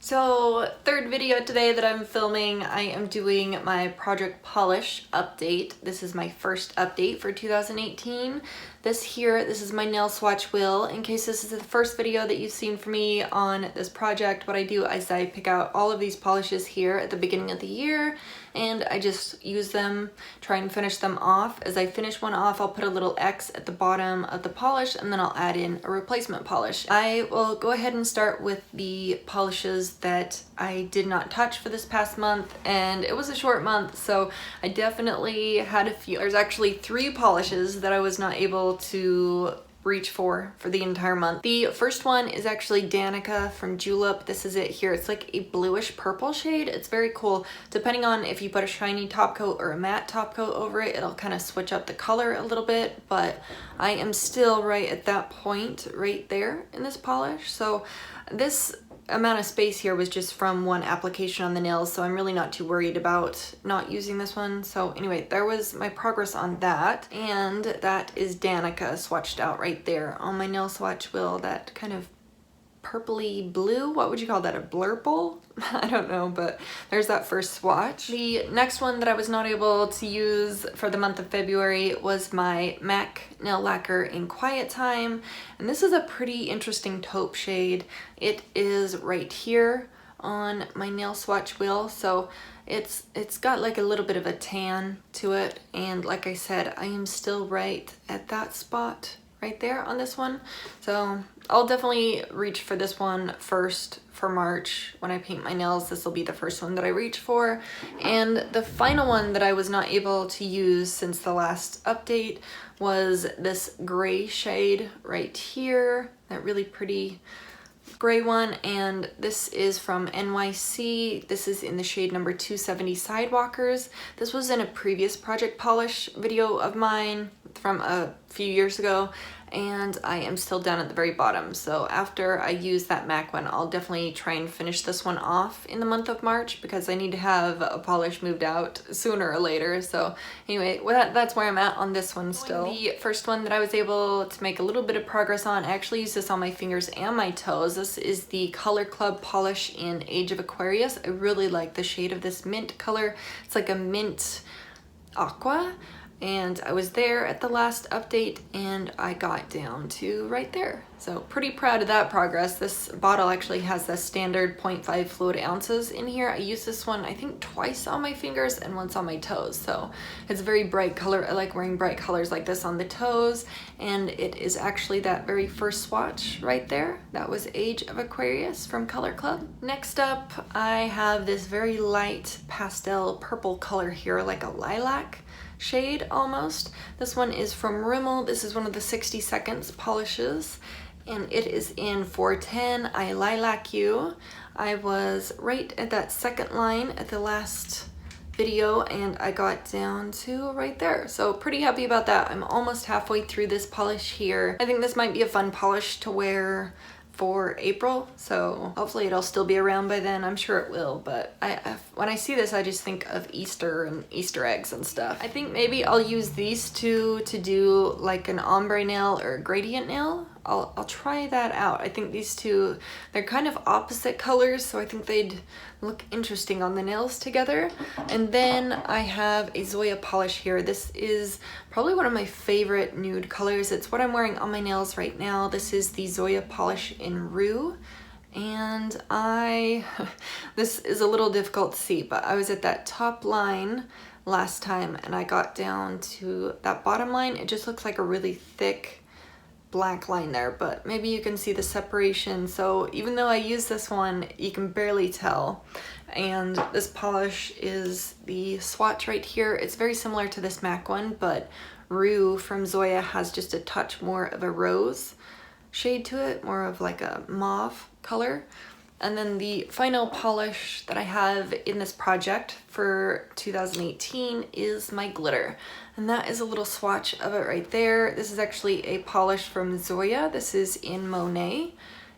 So third video today that I'm filming, I am doing my project polish update. This is my first update for 2018. This is my nail swatch wheel. In case this is the first video that you've seen from me on this project, what I do is I pick out all of these polishes here at the beginning of the year and I just use them, try and finish them off. As I finish one off, I'll put a little X at the bottom of the polish and then I'll add in a replacement polish. I will go ahead and start with the polishes that I did not touch for this past month, and it was a short month, so I definitely had a few. There's actually 3 polishes that I was not able to reach for the entire month. The first one is actually Danica from Julep. This is it here. It's like a bluish purple shade. It's very cool. Depending on if you put a shiny top coat or a matte top coat over it, it'll kind of switch up the color a little bit, but I am still right at that point right there in this polish. So this amount of space here was just from one application on the nails, so I'm really not too worried about not using this one. So anyway, there was my progress on that, and that is Danica swatched out right there on my nail swatch wheel. That kind of purpley blue, what would you call that, a blurple? I don't know, but there's that first swatch. The next one that I was not able to use for the month of February was my MAC nail lacquer in Quiet Time, and this is a pretty interesting taupe shade. It is right here on my nail swatch wheel, so it's got like a little bit of a tan to it, and like I said, I am still right at that spot right there on this one. So I'll definitely reach for this one first for March. When I paint my nails, this will be the first one that I reach for. And the final one that I was not able to use since the last update was this gray shade right here, that really pretty gray one, and this is from NYC. This is in the shade number 270 Sidewalkers. This was in a previous project polish video of mine from a few years ago, and I am still down at the very bottom. So after I use that MAC one, I'll definitely try and finish this one off in the month of March because I need to have a polish moved out sooner or later. So anyway, that's where I'm at on this one still. The first one that I was able to make a little bit of progress on, I actually use this on my fingers and my toes. This is the Color Club polish in Age of Aquarius. I really like the shade of this mint color. It's like a mint aqua. And I was there at the last update and I got down to right there. So pretty proud of that progress. This bottle actually has the standard 0.5 fluid ounces in here. I use this one I think twice on my fingers and once on my toes. So it's a very bright color. I like wearing bright colors like this on the toes, and it is actually that very first swatch right there. That was Age of Aquarius from Color Club. Next up, I have this very light pastel purple color here, like a lilac shade almost. This one is from Rimmel. This is one of the 60 seconds polishes, and it is in 410 I Lilac You. I was right at that second line at the last video and I got down to right there. So pretty happy about that. I'm almost halfway through this polish here. I think this might be a fun polish to wear for April, so hopefully it'll still be around by then. I'm sure it will, but when I see this, I just think of Easter and Easter eggs and stuff. I think maybe I'll use these two to do like an ombre nail or a gradient nail. I'll try that out. I think these two, they're kind of opposite colors, so I think they'd look interesting on the nails together. And then I have a Zoya polish here. This is probably one of my favorite nude colors. It's what I'm wearing on my nails right now. This is the Zoya polish in Rue. And this is a little difficult to see, but I was at that top line last time and I got down to that bottom line. It just looks like a really thick black line there, but maybe you can see the separation. So even though I use this one, you can barely tell. And this polish is the swatch right here. It's very similar to this MAC one, but Rue from Zoya has just a touch more of a rose shade to it, more of like a mauve color. And then the final polish that I have in this project for 2018 is my glitter. And that is a little swatch of it right there. This is actually a polish from Zoya. This is in Monet.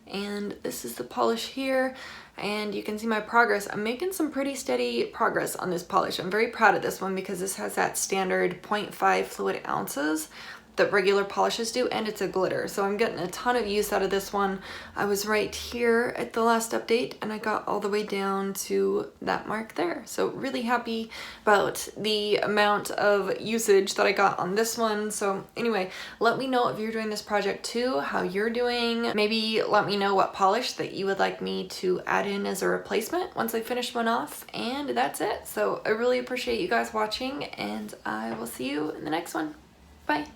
And this is the polish here. And you can see my progress. I'm making some pretty steady progress on this polish. I'm very proud of this one because this has that standard 0.5 fluid ounces. that regular polishes do, and it's a glitter. So I'm getting a ton of use out of this one. I was right here at the last update and I got all the way down to that mark there. So really happy about the amount of usage that I got on this one. So anyway, let me know if you're doing this project too, how you're doing. Maybe let me know what polish that you would like me to add in as a replacement once I finish one off. And that's it. So I really appreciate you guys watching, and I will see you in the next one. Bye.